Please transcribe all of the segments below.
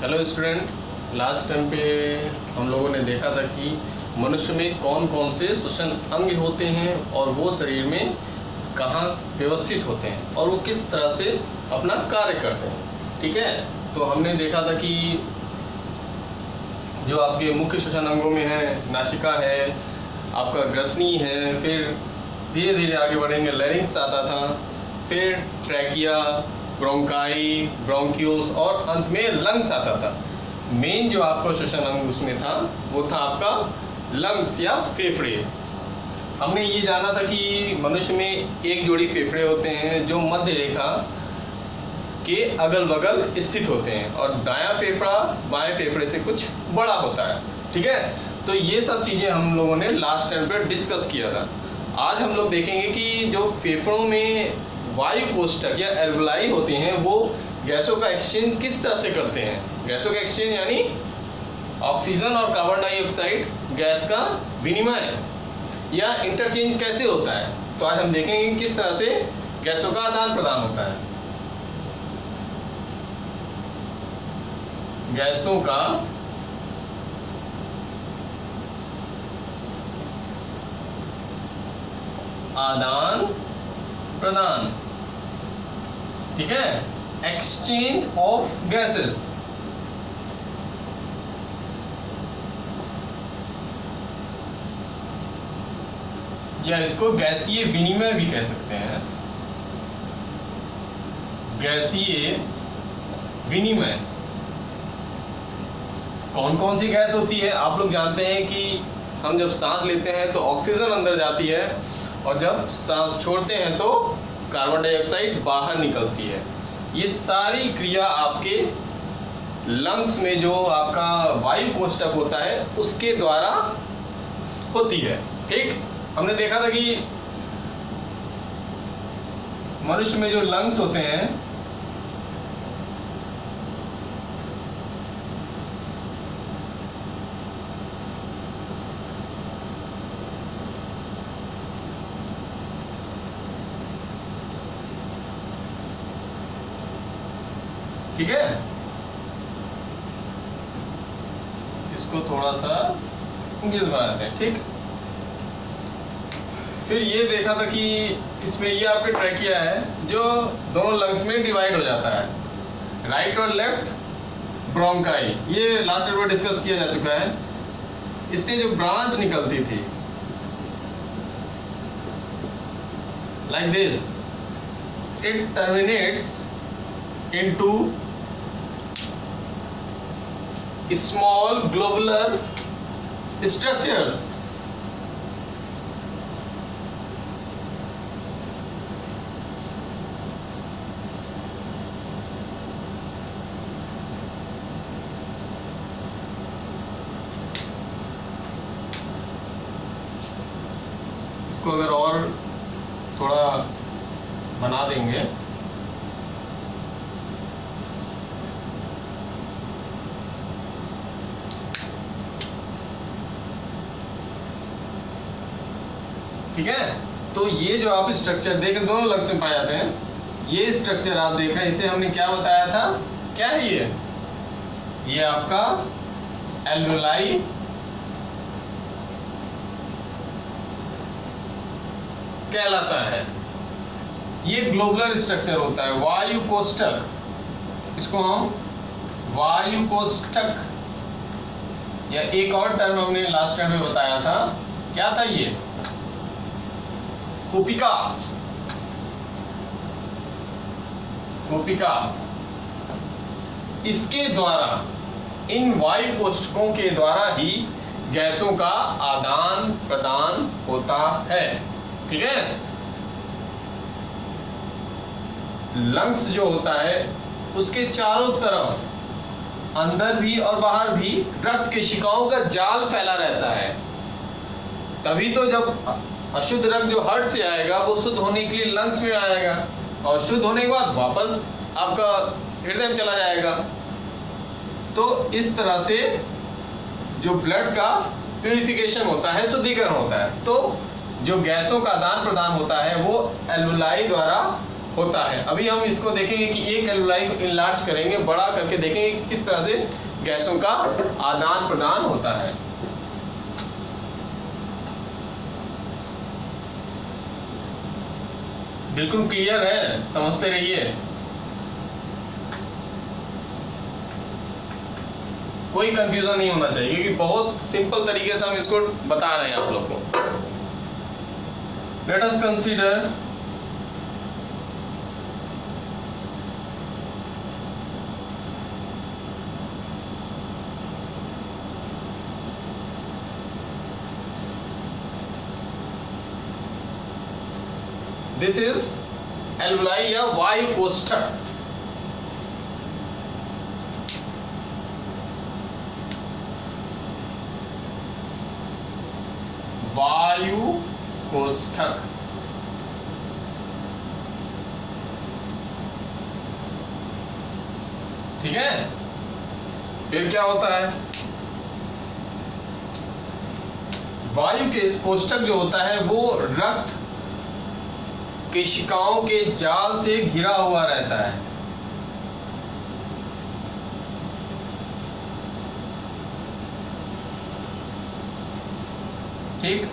Hello student, last time पे हम लोगों ने देखा था कि मनुष्य में कौन कौन से श्वसन अंग होते हैं और वो शरीर में कहाँ व्यवस्थित होते हैं और वो किस तरह से अपना कार्य करते हैं। ठीक है, तो हमने देखा था कि जो आपके मुख्य श्वसन अंगों में है, नासिका है, आपका ग्रसनी है, फिर धीरे धीरे आगे बढ़ेंगे लैरिंक्स आता था, फिर ट्रैकिया, ब्रोंकाई, ब्रोंकियोस और अंत में लंग्स आता था। मेन जो आपका श्वसन अंग उसमें था वो था आपका लंग्स या फेफड़े। हमने ये जाना था कि मनुष्य में एक जोड़ी फेफड़े होते हैं जो मध्य रेखा के अगल बगल स्थित होते हैं और दायां फेफड़ा बाएं फेफड़े से कुछ बड़ा होता है। ठीक है, तो ये सब चीज़ें हम लोगों ने लास्ट टाइम पर डिस्कस किया था। आज हम लोग देखेंगे कि जो फेफड़ों में वायु कोष्ठक या एल्वुलाई होते हैं वो गैसों का एक्सचेंज किस तरह से करते हैं। गैसों का एक्सचेंज यानी ऑक्सीजन और कार्बन डाइऑक्साइड गैस का विनिमय या इंटरचेंज कैसे होता है। तो आज हम देखेंगे किस तरह से गैसों का आदान प्रदान होता है। गैसों का आदान प्रदान, ठीक है, एक्सचेंज ऑफ गैसेस। या इसको गैसीय विनिमय भी कह सकते हैं। गैसीय विनिमय कौन कौन सी गैस होती है आप लोग जानते हैं कि हम जब सांस लेते हैं तो ऑक्सीजन अंदर जाती है और जब सांस छोड़ते हैं तो कार्बन डाइऑक्साइड बाहर निकलती है। ये सारी क्रिया आपके लंग्स में जो आपका वायु कोष्ठक होता है उसके द्वारा होती है। ठीक, हमने देखा था कि मनुष्य में जो लंग्स होते हैं ठीक है, इसको थोड़ा सा इंग्लिश बना देते हैं। ठीक, फिर ये देखा था कि इसमें ये आपके ट्रैकिया है जो दोनों लंग्स में डिवाइड हो जाता है, राइट और लेफ्ट ब्रोंकाई। ये लास्ट वीडियो में डिस्कस किया जा चुका है। इससे जो ब्रांच निकलती थी like this, it terminates into small globular structures। इसको अगर और थोड़ा बना देंगे ठीक है, तो ये जो आप स्ट्रक्चर देख रहे दोनों लंग्स में पाए जाते हैं। ये स्ट्रक्चर आप देख रहे हैं, इसे हमने क्या बताया था, क्या है ये आपका एल्वुलाई कहलाता है। ये ग्लोबुलर स्ट्रक्चर होता है, वायु कोष्ठक। इसको हम वायु कोष्ठक या एक और टर्म हमने लास्ट टाइम में बताया था, क्या था ये, कोपिका। कोपिका, इसके द्वारा, इन वायु कोष्ठकों के द्वारा ही गैसों का आदान प्रदान होता है। ठीक है, लंग्स जो होता है उसके चारों तरफ अंदर भी और बाहर भी रक्त केशिकाओं का जाल फैला रहता है। तभी तो जब अशुद्ध रक्त जो हार्ट से आएगा वो शुद्ध होने के लिए लंग्स में आएगा और शुद्ध होने के बाद वापस आपका हृदय में चला जाएगा। तो इस तरह से जो ब्लड का प्यूरिफिकेशन होता है, शुद्धिकरण होता है। तो जो गैसों का आदान प्रदान होता है वो एल्वुलाई द्वारा होता है। अभी हम इसको देखेंगे कि एक एल्वुलाई को इनलार्ज करेंगे, बड़ा करके देखेंगे कि किस तरह से गैसों का आदान प्रदान होता है। बिल्कुल क्लियर है, समझते रहिए, कोई कंफ्यूजन नहीं होना चाहिए, क्योंकि बहुत सिंपल तरीके से हम इसको बता रहे हैं आप लोग को। Let us consider this is alveoli या वायु कोष्ठक। वायु कोष्ठक, ठीक है। फिर क्या होता है, वायु के कोष्ठक जो होता है वो रक्त केशिकाओं के जाल से घिरा हुआ रहता है। ठीक,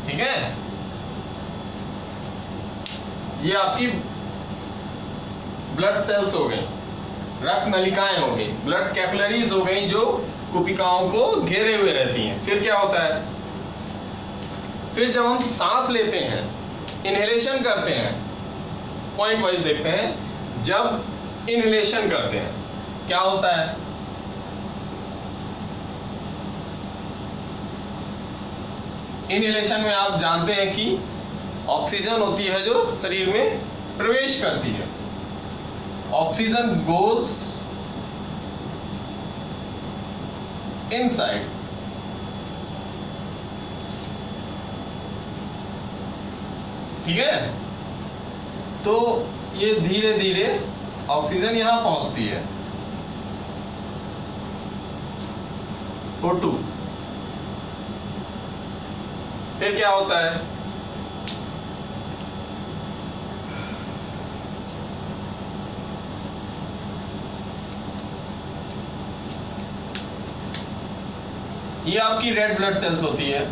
ठीक है। ये आपकी ब्लड सेल्स हो गई, रक्त नलिकाएं हो गई, ब्लड कैपिलरीज हो गई, जो कुपिकाओं को घेरे हुए रहती हैं। फिर क्या होता है, फिर जब हम सांस लेते हैं, इनहेलेशन करते हैं, पॉइंट वाइज देखते हैं। जब इनहेलेशन करते हैं क्या होता है, इनहेलेशन में आप जानते हैं कि ऑक्सीजन होती है जो शरीर में प्रवेश करती है। ऑक्सीजन गोज इनसाइड, ठीक है। तो ये धीरे धीरे ऑक्सीजन यहां पहुंचती है, O2। फिर क्या होता है, ये आपकी रेड ब्लड सेल्स होती है,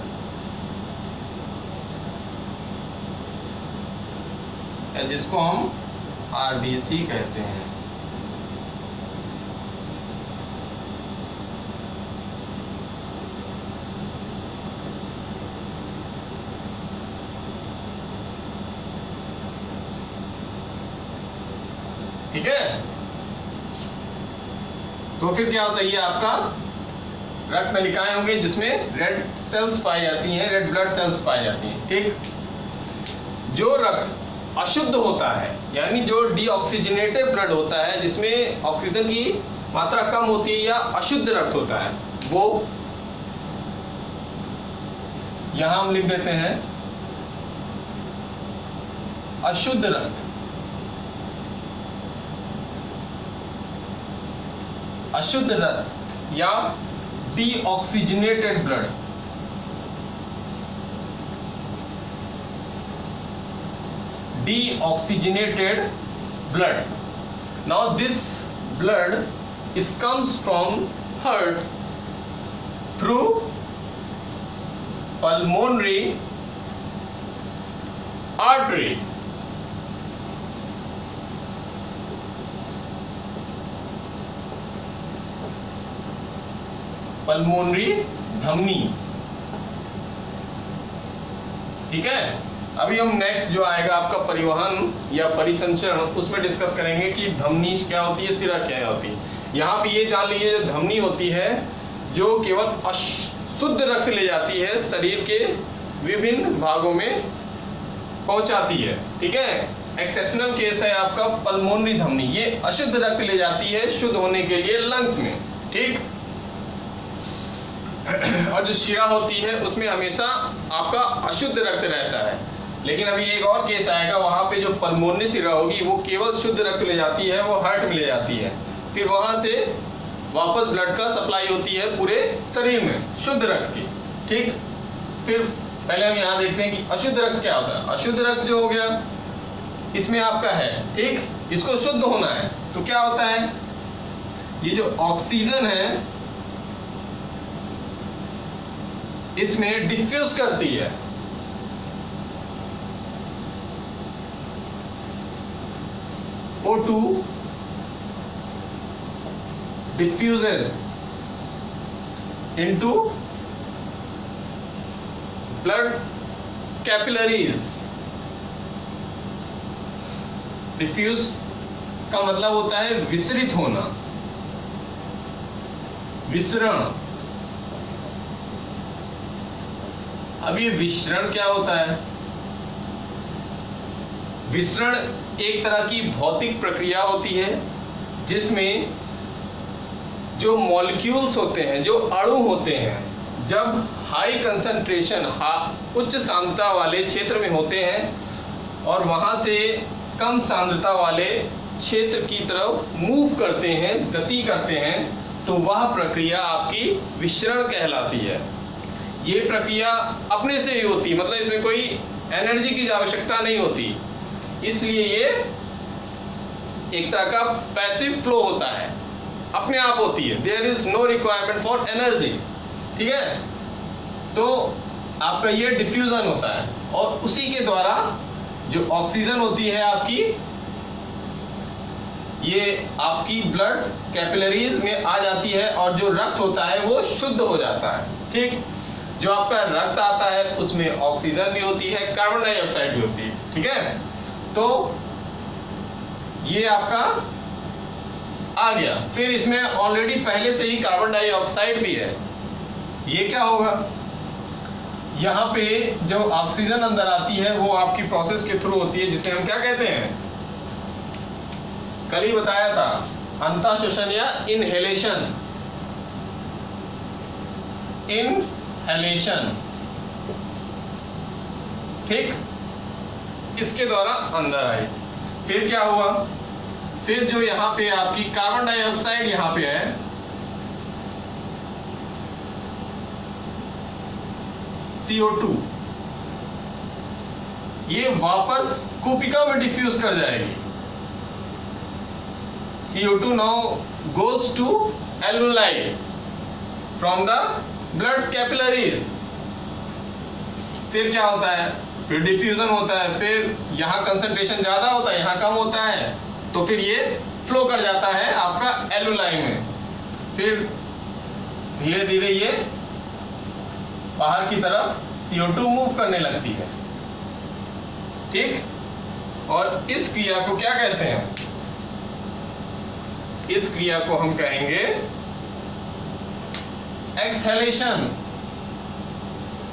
जिसको हम RBC कहते हैं। ठीक है। तो फिर क्या होता है, ये आपका रक्त नलिकाएं होंगी जिसमें रेड सेल्स पाई जाती हैं, रेड ब्लड सेल्स पाई जाती हैं। ठीक, जो रक्त अशुद्ध होता है, यानी जो डीऑक्सीजनेटेड ब्लड होता है, जिसमें ऑक्सीजन की मात्रा कम होती है या अशुद्ध रक्त होता है, वो यहां हम लिख देते हैं अशुद्ध रक्त। अशुद्ध रक्त या deoxygenated blood, deoxygenated blood. Now this blood comes from heart through pulmonary artery. Pulmonary धमनी, ठीक है। अभी हम नेक्स्ट जो आएगा आपका परिवहन या परिसंचरण, उसमें डिस्कस करेंगे कि धमनी क्या होती है, सिरा क्या होती है। यहाँ पे ये जान लीजिए, जो धमनी होती है जो केवल शुद्ध रक्त ले जाती है, शरीर के विभिन्न भागों में पहुंचाती है, ठीक है। एक्सेप्शनल केस है आपका पल्मोनरी धमनी, ये अशुद्ध रक्त ले जाती है शुद्ध होने के लिए लंग्स में, ठीक। और जो शिरा होती है उसमें हमेशा आपका अशुद्ध रक्त रहता है। लेकिन अभी एक और केस आएगा, वहां पे जो पल्मोनरी शिरा होगी वो केवल शुद्ध रक्त ले जाती है, वो हार्ट में ले जाती है, फिर वहां से वापस ब्लड का सप्लाई होती है पूरे शरीर में शुद्ध रक्त की। ठीक, फिर पहले हम यहाँ देखते हैं कि अशुद्ध रक्त क्या होता है। अशुद्ध रक्त जो हो गया इसमें आपका है, ठीक, इसको शुद्ध होना है तो क्या होता है, ये जो ऑक्सीजन है इसमें डिफ्यूज करती है, O2 diffuses into blood capillaries। Diffuse का मतलब होता है विसरित होना, विसरण। अब ये विसरण क्या होता है? विसरण एक तरह की भौतिक प्रक्रिया होती है जिसमें जो मॉलिक्यूल्स होते हैं, जो अणु होते हैं, जब हाई कंसंट्रेशन, उच्च सांद्रता वाले क्षेत्र में होते हैं और वहां से कम सांद्रता वाले क्षेत्र की तरफ मूव करते हैं, गति करते हैं, तो वह प्रक्रिया आपकी विसरण कहलाती है। ये प्रक्रिया अपने से ही होती है, मतलब इसमें कोई एनर्जी की आवश्यकता नहीं होती, इसलिए ये एक तरह का पैसिव फ्लो होता है, अपने आप होती है। There is no requirement for energy. ठीक है, तो आपका ये डिफ्यूजन होता है और उसी के द्वारा जो ऑक्सीजन होती है आपकी, ये आपकी ब्लड कैपिलरीज में आ जाती है और जो रक्त होता है वो शुद्ध हो जाता है। ठीक, जो आपका रक्त आता है उसमें ऑक्सीजन भी होती है, कार्बन डाइऑक्साइड भी होती है। ठीक है, तो ये आपका आ गया। फिर इसमें ऑलरेडी पहले से ही कार्बन डाइऑक्साइड भी है। ये क्या होगा, यहाँ पे जो ऑक्सीजन अंदर आती है वो आपकी प्रोसेस के थ्रू होती है, जिसे हम क्या कहते हैं, कल ही बताया था, अंतःशोषण या इनहेलेशन। इनहेलेशन, ठीक, इसके द्वारा अंदर आई। फिर क्या हुआ, फिर जो यहाँ पे आपकी कार्बन डाइऑक्साइड यहाँ पे है, CO2, ये वापस कूपिका में डिफ्यूज कर जाएगी। CO2 now goes to alveoli from the blood capillaries। फिर क्या होता है, फिर डिफ्यूजन होता है, फिर यहाँ कंसंट्रेशन ज्यादा होता है, यहाँ कम होता है, तो फिर ये फ्लो कर जाता है आपका एल्वुलाई में। फिर धीरे धीरे ये बाहर की तरफ CO2 मूव करने लगती है। ठीक, और इस क्रिया को क्या कहते हैं, इस क्रिया को हम कहेंगे एक्सहेलेशन,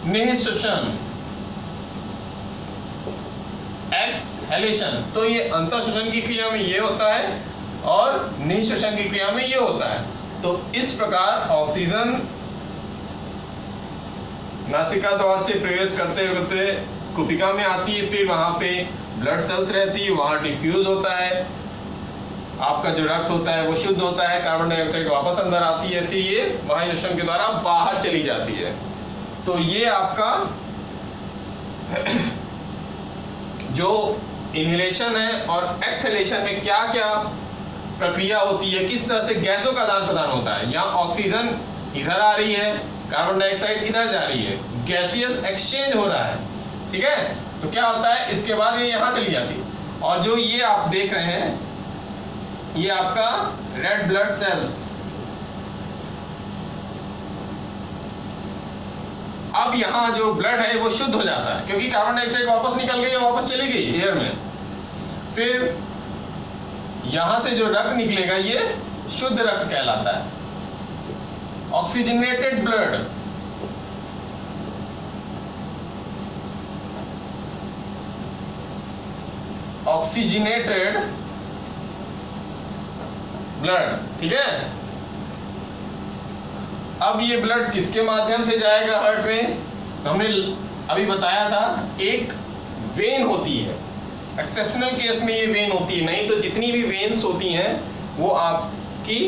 निःश्वसन। एक्सहेलेशन, तो ये अंतःश्वसन की क्रिया में ये होता है और निःश्वसन की क्रिया में ये होता है। तो इस प्रकार ऑक्सीजन नासिका द्वार से प्रवेश करते करते कुपिका में आती है, फिर वहां पे ब्लड सेल्स रहती है, वहां डिफ्यूज होता है, आपका जो रक्त होता है वो शुद्ध होता है, कार्बन डाइऑक्साइड वापस अंदर आती है, फिर ये वायुश्वसन के द्वारा बाहर चली जाती है। तो ये आपका जो इनहेलेशन है और एक्सहेलेशन में क्या क्या प्रक्रिया होती है, किस तरह से गैसों का आदान प्रदान होता है। यहाँ ऑक्सीजन इधर आ रही है, कार्बन डाइऑक्साइड इधर जा रही है, गैसियस एक्सचेंज हो रहा है। ठीक है, तो क्या होता है, इसके बाद ये यहाँ चली जाती है। और जो ये आप देख रहे हैं, ये आपका रेड ब्लड सेल्स, अब यहाँ जो ब्लड है वो शुद्ध हो जाता है, क्योंकि कार्बन डाइऑक्साइड वापस निकल गई, वापस चली गई एयर में। फिर यहां से जो रक्त निकलेगा ये शुद्ध रक्त कहलाता है, ऑक्सीजनेटेड ब्लड। ऑक्सीजनेटेड ब्लड, ठीक है। अब ये ब्लड किसके माध्यम से जाएगा हार्ट में, हमने अभी बताया था एक वेन होती है, एक्सेप्शनल केस में ये वेन होती है, नहीं तो जितनी भी वेन्स होती हैं वो आपकी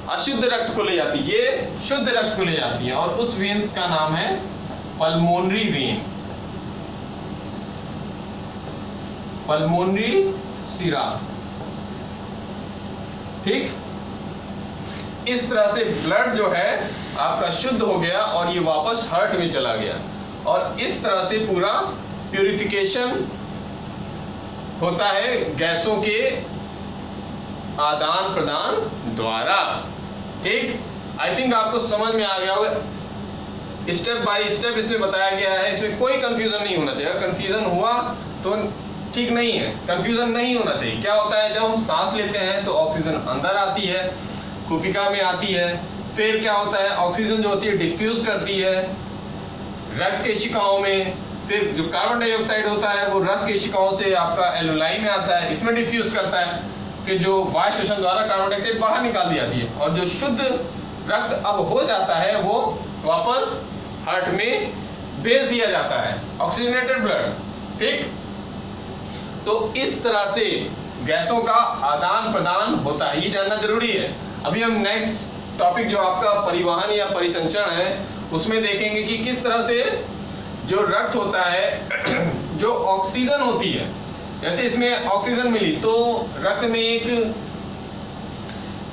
अशुद्ध रक्त को ले जाती है, ये शुद्ध रक्त को ले जाती है, और उस वेन्स का नाम है पल्मोनरी वेन, पल्मोनरी सिरा। ठीक, इस तरह से ब्लड जो है आपका शुद्ध हो गया और ये वापस हार्ट में चला गया, और इस तरह से पूरा प्यूरिफिकेशन होता है गैसों के आदान प्रदान द्वारा। ठीक, आई थिंक आपको समझ में आ गया होगा, स्टेप बाय स्टेप इसमें बताया गया है, इसमें कोई कंफ्यूजन नहीं होना चाहिए। कंफ्यूजन हुआ तो ठीक नहीं है, कंफ्यूजन नहीं होना चाहिए। क्या होता है, जब हम सांस लेते हैं तो ऑक्सीजन अंदर आती है, कुपिका में आती है, फिर क्या होता है, ऑक्सीजन जो होती है डिफ्यूज करती है रक्त केशिकाओं में, फिर जो कार्बन डाइऑक्साइड होता है वो रक्त केशिकाओं से आपका एल्वेलाई में आता है, इसमें डिफ्यूज करता है, फिर जो वायु शोषण द्वारा कार्बन डाइऑक्साइड बाहर निकाल दी जाती है, और जो शुद्ध रक्त अब हो जाता है वो वापस हार्ट में भेज दिया जाता है, ऑक्सीजनेटेड ब्लड। ठीक, तो इस तरह से गैसों का आदान प्रदान होता है, ये जानना जरूरी है। अभी हम नेक्स्ट टॉपिक जो आपका परिवहन या परिसंचरण है उसमें देखेंगे कि किस तरह से जो रक्त होता है, जो ऑक्सीजन होती है, जैसे इसमें ऑक्सीजन मिली तो रक्त में एक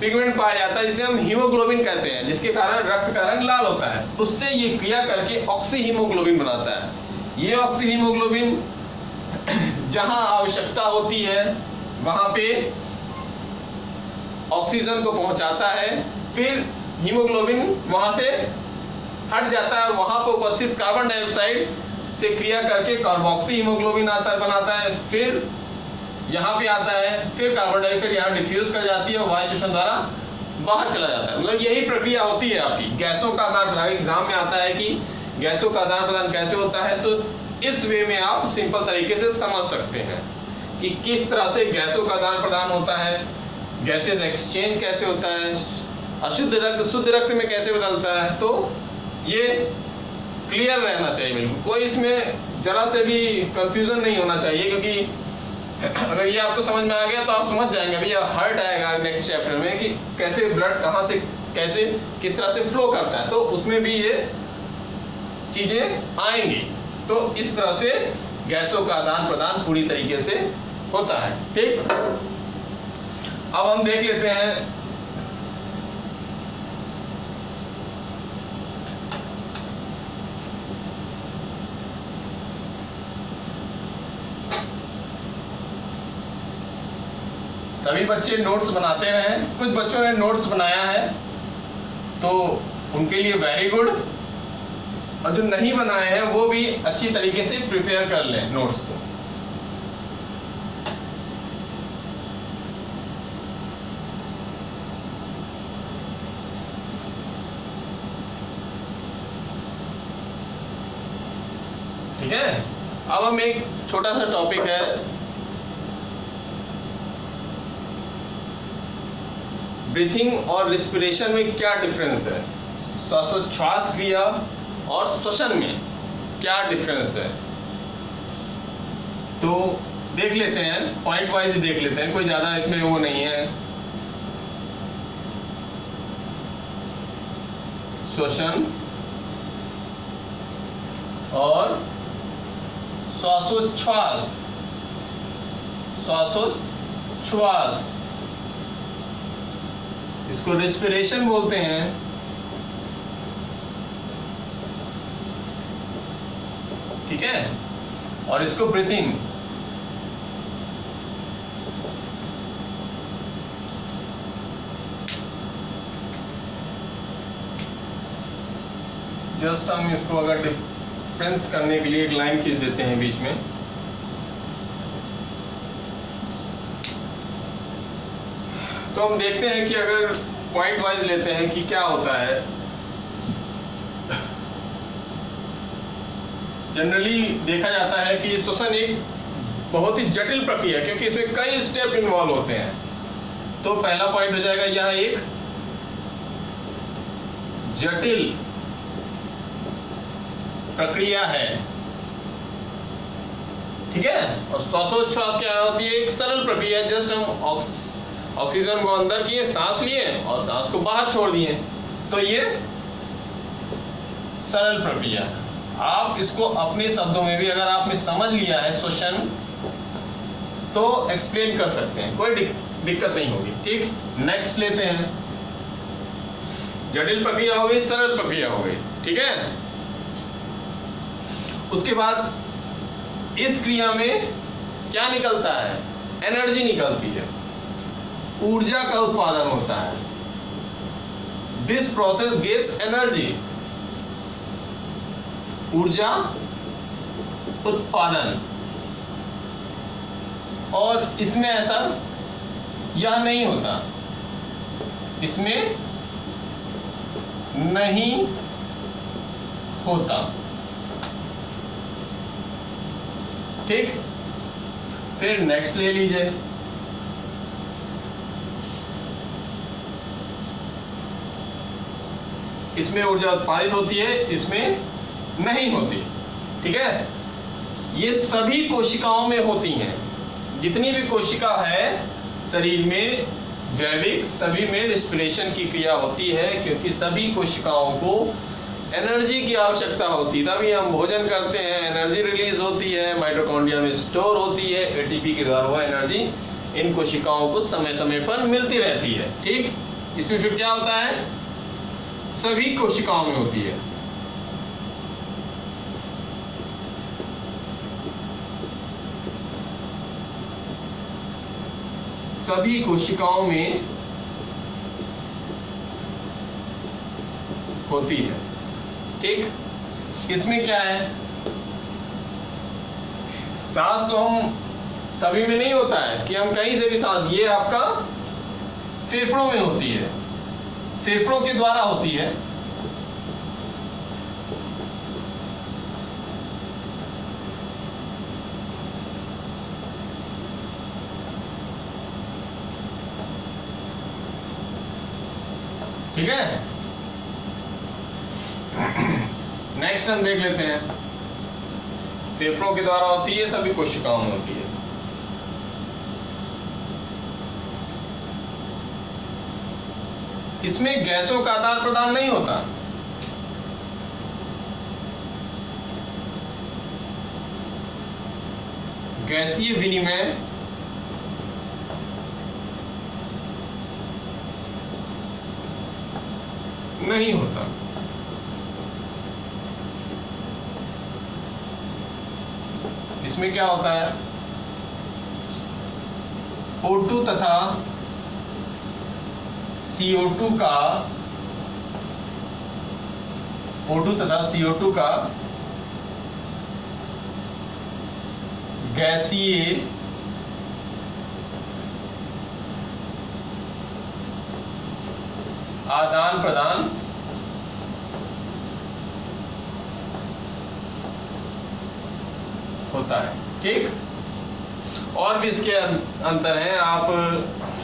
पिगमेंट पाया जाता है जिसे हम हीमोग्लोबिन कहते हैं, जिसके कारण रक्त का रंग लाल होता है, उससे ये क्रिया करके ऑक्सी हीमोग्लोबिन बनाता है। ये ऑक्सी हीमोग्लोबिन जहां आवश्यकता होती है वहां पे ऑक्सीजन को पहुंचाता है, फिर हीमोग्लोबिन वहां से हट जाता है और वहां पर उपस्थित कार्बन डाइऑक्साइड से क्रिया करके कार्बोक्सी हीमोग्लोबिन बनाता है, फिर यहाँ पे आता है, फिर कार्बन डाइऑक्साइड यहाँ डिफ्यूज कर जाती है और वायु शोषण द्वारा बाहर चला जाता है। मतलब यही प्रक्रिया होती है आपकी गैसों का आदान प्रदान। एग्जाम में आता है कि गैसों का आदान प्रदान कैसे होता है, तो इस वे में आप सिंपल तरीके से समझ सकते हैं कि किस तरह से गैसों का आदान प्रदान होता है, गैसेस एक्सचेंज कैसे होता है, अशुद्ध रक्त शुद्ध रक्त में कैसे बदलता है। तो ये क्लियर रहना चाहिए, बिल्कुल कोई इसमें जरा से भी कंफ्यूजन नहीं होना चाहिए, क्योंकि अगर ये आपको समझ में आ गया तो आप समझ जाएंगे। अभी हार्ट आएगा नेक्स्ट चैप्टर में कि कैसे ब्लड कहाँ से कैसे किस तरह से फ्लो करता है, तो उसमें भी ये चीजें आएंगी। तो इस तरह से गैसों का आदान प्रदान पूरी तरीके से होता है। ठीक, अब हम देख लेते हैं सभी बच्चे नोट्स बनाते रहे। कुछ बच्चों ने नोट्स बनाया है तो उनके लिए वेरी गुड, और जो नहीं बनाए हैं वो भी अच्छी तरीके से प्रिपेयर कर लें नोट्स को। ठीक है, अब हम एक छोटा सा टॉपिक है ब्रीथिंग और रिस्पिरेशन में क्या डिफरेंस है, श्वासोच्छ्वास क्रिया और श्वसन में क्या डिफरेंस है। तो देख लेते हैं, पॉइंट वाइज देख लेते हैं, कोई ज्यादा इसमें वो नहीं है। श्वसन और श्वासोच्छ्वास, श्वासोच्छ्वास इसको रेस्पिरेशन बोलते हैं। ठीक है, और इसको ब्रीथिंग। जस्ट हम इसको अगर डिफरेंस करने के लिए एक लाइन खींच देते हैं बीच में, तो हम देखते हैं कि अगर पॉइंट वाइज लेते हैं कि क्या होता है। जनरली देखा जाता है कि श्वसन एक बहुत ही जटिल प्रक्रिया है, क्योंकि इसमें कई स्टेप इन्वॉल्व होते हैं। तो पहला पॉइंट हो जाएगा, यह एक जटिल प्रक्रिया है। ठीक है, और श्वासोच्छ्वास क्या होती है, एक सरल प्रक्रिया। जस्ट हम ऑक्सीजन को अंदर किए, सांस लिए और सांस को बाहर छोड़ दिए। तो ये सरल प्रक्रिया है। आप इसको अपने शब्दों में भी अगर आपने समझ लिया है श्वसन, तो एक्सप्लेन कर सकते हैं, कोई दिक्कत नहीं होगी। ठीक, नेक्स्ट लेते हैं। जटिल प्रक्रिया हो गई, सरल प्रक्रिया हो गई, ठीक है। उसके बाद इस क्रिया में क्या निकलता है? एनर्जी निकलती है, ऊर्जा का उत्पादन होता है। दिस प्रोसेस गिव्स एनर्जी, ऊर्जा उत्पादन। और इसमें ऐसा यह नहीं होता, इसमें नहीं होता। ठीक, फिर नेक्स्ट ले लीजिए। इसमें ऊर्जा उत्पादित होती है, इसमें नहीं होती। ठीक है, ये सभी कोशिकाओं में होती हैं। जितनी भी कोशिका है शरीर में जैविक, सभी में रिस्पिरेशन की क्रिया होती है, क्योंकि सभी कोशिकाओं को एनर्जी की आवश्यकता होती है। तभी हम भोजन करते हैं, एनर्जी रिलीज होती है, माइटोकॉन्ड्रिया में स्टोर होती है, एटीपी के द्वारा वह एनर्जी इन कोशिकाओं को समय समय पर मिलती रहती है। ठीक, इसमें फिर क्या होता है? सभी कोशिकाओं में होती है। सभी कोशिकाओं में होती है। ठीक, इसमें क्या है? सांस तो हम सभी में नहीं होता है कि हम कहीं से भी सांस, ये आपका फेफड़ों में होती है, फेफड़ों के द्वारा होती है। ठीक है, नेक्स्ट हम देख लेते हैं। फेफड़ों के द्वारा होती है, सभी कोशिकाओं में होती है। इसमें गैसों का आदान प्रदान नहीं होता। गैसीय विनिमय नहीं होता। इसमें क्या होता है? O2 तथा CO2 का O2 तथा CO2 का गैसीय आदान प्रदान होता है। ठीक, और भी इसके अंतर हैं, आप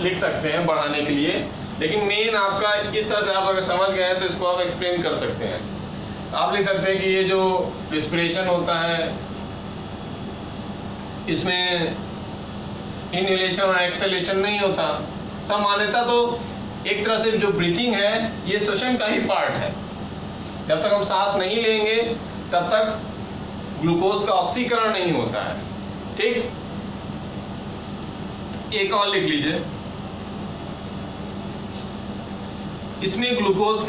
लिख सकते हैं बढ़ाने के लिए, लेकिन मेन आपका इस तरह से आप अगर समझ गए हैं तो इसको आप एक्सप्लेन कर सकते हैं। आप लिख सकते हैं कि ये जो रिस्पिरेशन होता है, इसमें इनहेलेशन और एक्सहेलेशन नहीं होता। सामान्यतः तो एक तरह से जो ब्रीथिंग है ये श्वसन का ही पार्ट है। जब तक हम सांस नहीं लेंगे तब तक ग्लूकोज का ऑक्सीकरण नहीं होता है। ठीक, एक और लिख लीजिए। इसमें ग्लूकोज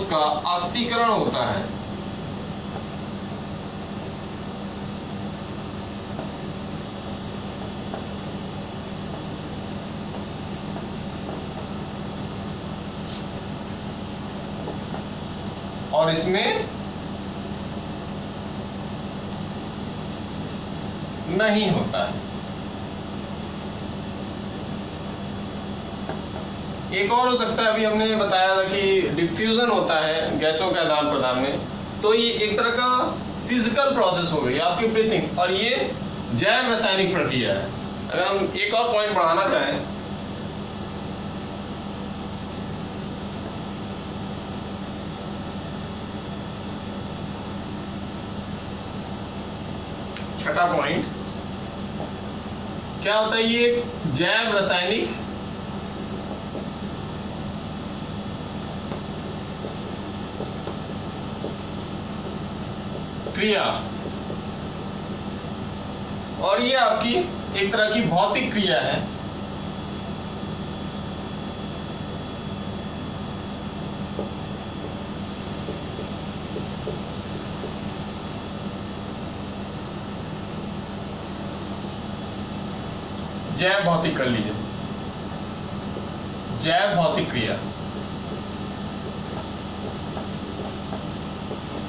का ऑक्सीकरण होता है। और इसमें नहीं होता है। एक और हो सकता है, अभी हमने बताया था कि डिफ्यूजन होता है गैसों के आदान प्रदान में, तो ये एक तरह का फिजिकल प्रोसेस हो गई आपकी ब्रीथिंग, और ये जैव रासायनिक प्रक्रिया है। अगर हम एक और पॉइंट बढ़ाना चाहें, छठा पॉइंट क्या होता है, ये जैव रासायनिक क्रिया, और ये आपकी एक तरह की भौतिक क्रिया है। जैव भौतिक कर लीजिए, जैव भौतिक क्रिया,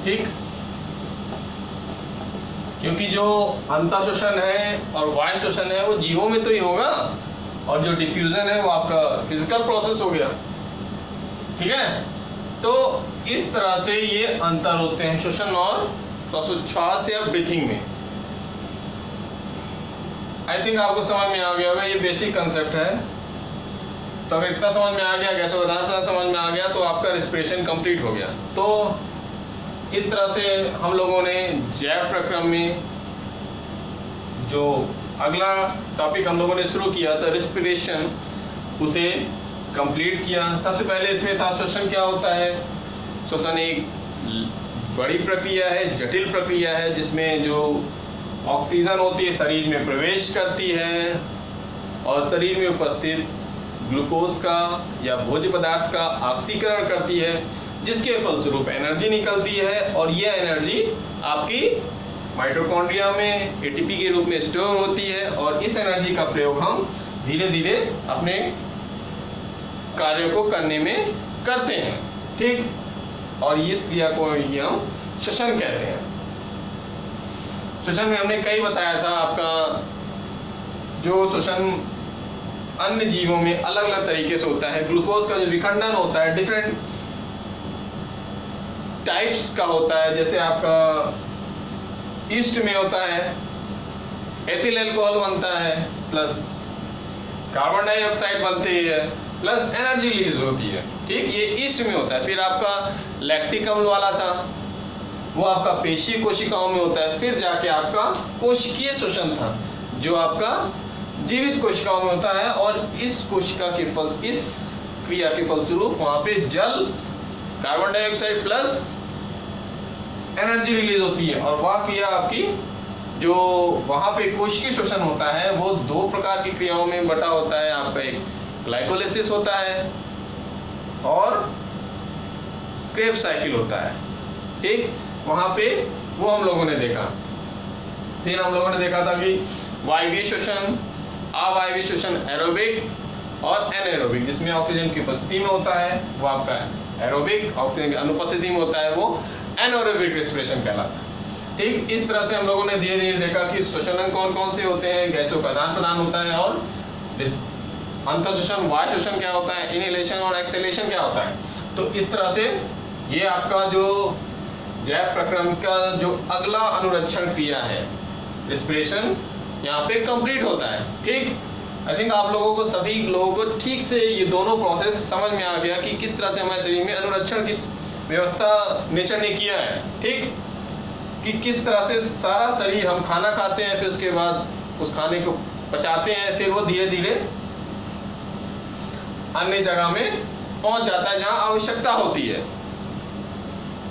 ठीक। क्योंकि जो अंतःशोषण है और वायु शोषण है वो जीवों में तो ही होगा, और जो डिफ्यूजन है वो आपका फिजिकल प्रोसेस हो गया, ठीक है। तो इस तरह से ये अंतर होते हैं श्वसन और श्वासोच्छ्वास या ब्रीथिंग में। आई थिंक आपको समझ में आ गया होगा, ये बेसिक कंसेप्ट है। तो अगर इतना समझ में आ गया, गैसों का आदान प्रदान समझ में आ गया, तो आपका रिस्पिरेशन कंप्लीट हो गया। तो इस तरह से हम लोगों ने जैव प्रक्रम में जो अगला टॉपिक हम लोगों ने शुरू किया था रिस्पिरेशन, उसे कंप्लीट किया। सबसे पहले इसमें था श्वसन क्या होता है। श्वसन एक बड़ी प्रक्रिया है, जटिल प्रक्रिया है, जिसमें जो ऑक्सीजन होती है शरीर में प्रवेश करती है और शरीर में उपस्थित ग्लूकोज का या भोज्य पदार्थ का ऑक्सीकरण करती है, जिसके फलस्वरूप एनर्जी निकलती है, और यह एनर्जी आपकी माइटोकॉन्ड्रिया में एटीपी के रूप में स्टोर होती है, और इस एनर्जी का प्रयोग हम धीरे धीरे अपने कार्यों को करने में करते हैं, ठीक। और इस क्रिया को ही हम श्वसन कहते हैं। श्वसन में हमने कई बताया था, आपका जो श्वसन अन्य जीवों में अलग अलग तरीके से होता है। ग्लूकोज का जो विखंडन होता है डिफरेंट टाइप्स का होता है, जैसे आपका ईस्ट में होता है, एथिल अल्कोहल बनता है, प्लस कार्बन डाइऑक्साइड बनती है, प्लस एनर्जी रिलीज होती है, ठीक। ये ईस्ट में होता है। फिर आपका लैक्टिक अम्ल वाला था, वो आपका पेशीय कोशिकाओं में होता है। फिर जाके आपका कोशिकीय श्वसन था, जो आपका जीवित कोशिकाओं में होता है, और इस कोशिका के इस क्रिया के फलस्वरूप वहां पे जल, carbon dioxide plus energy release होती है। और वह क्रिया आपकी जो वहां पे कोशिकीय श्वसन होता है वो दो प्रकार की क्रियाओं में बटा होता है। आपका एक ग्लाइकोलिसिस होता है और क्रेब्स साइकिल होता है, ठीक। वहां पे वो हम लोगों ने देखा। फिर हम लोगों ने देखा था कि वायवीय श्वसन, अवायवीय श्वसन, एरोबिक और एनाएरोबिक, जिसमें ऑक्सीजन की उपस्थिति में होता है वो आपका एरोबिक, ऑक्सीजन की अनुपस्थिति में होता है वो एनाएरोबिक रेस्पिरेशन कहलाता है, ठीक। इस तरह से हम लोगों ने धीरे धीरे देखा कि श्वसन कौन कौन से होते हैं, गैसों का आदान प्रदान होता है, और अंतःश्वसन वायु श्वसन क्या होता है, इनहेलेशन और एक्सहेलेशन क्या होता है। तो इस तरह से ये आपका जो जैव प्रक्रम का जो अगला अनुरक्षण क्रिया है रिस्पिरेशन, यहाँ पे कंप्लीट होता है, ठीक। आई थिंक आप लोगों को, सभी लोगों को ठीक से ये दोनों प्रोसेस समझ में आ गया कि किस तरह से हमारे शरीर में अनुरक्षण की व्यवस्था नेचर ने किया है, ठीक। कि किस तरह से सारा शरीर, हम खाना खाते हैं, फिर उसके बाद उस खाने को पचाते हैं, फिर वो धीरे धीरे अन्य जगह में पहुंच जाता है जहां आवश्यकता होती है।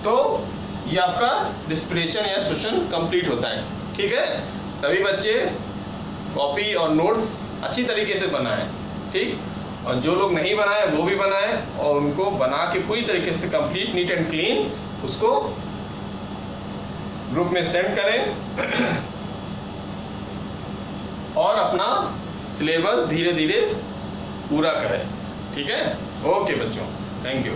तो ये आपका रिस्पिरेशन या श्वसन कंप्लीट होता है, ठीक है। सभी बच्चे कॉपी और नोट्स अच्छी तरीके से बनाएं, ठीक। और जो लोग नहीं बनाए वो भी बनाएं, और उनको बना के पूरी तरीके से कंप्लीट नीट एंड क्लीन उसको ग्रुप में सेंड करें और अपना सिलेबस धीरे धीरे पूरा करें, ठीक है। ओके बच्चों, थैंक यू।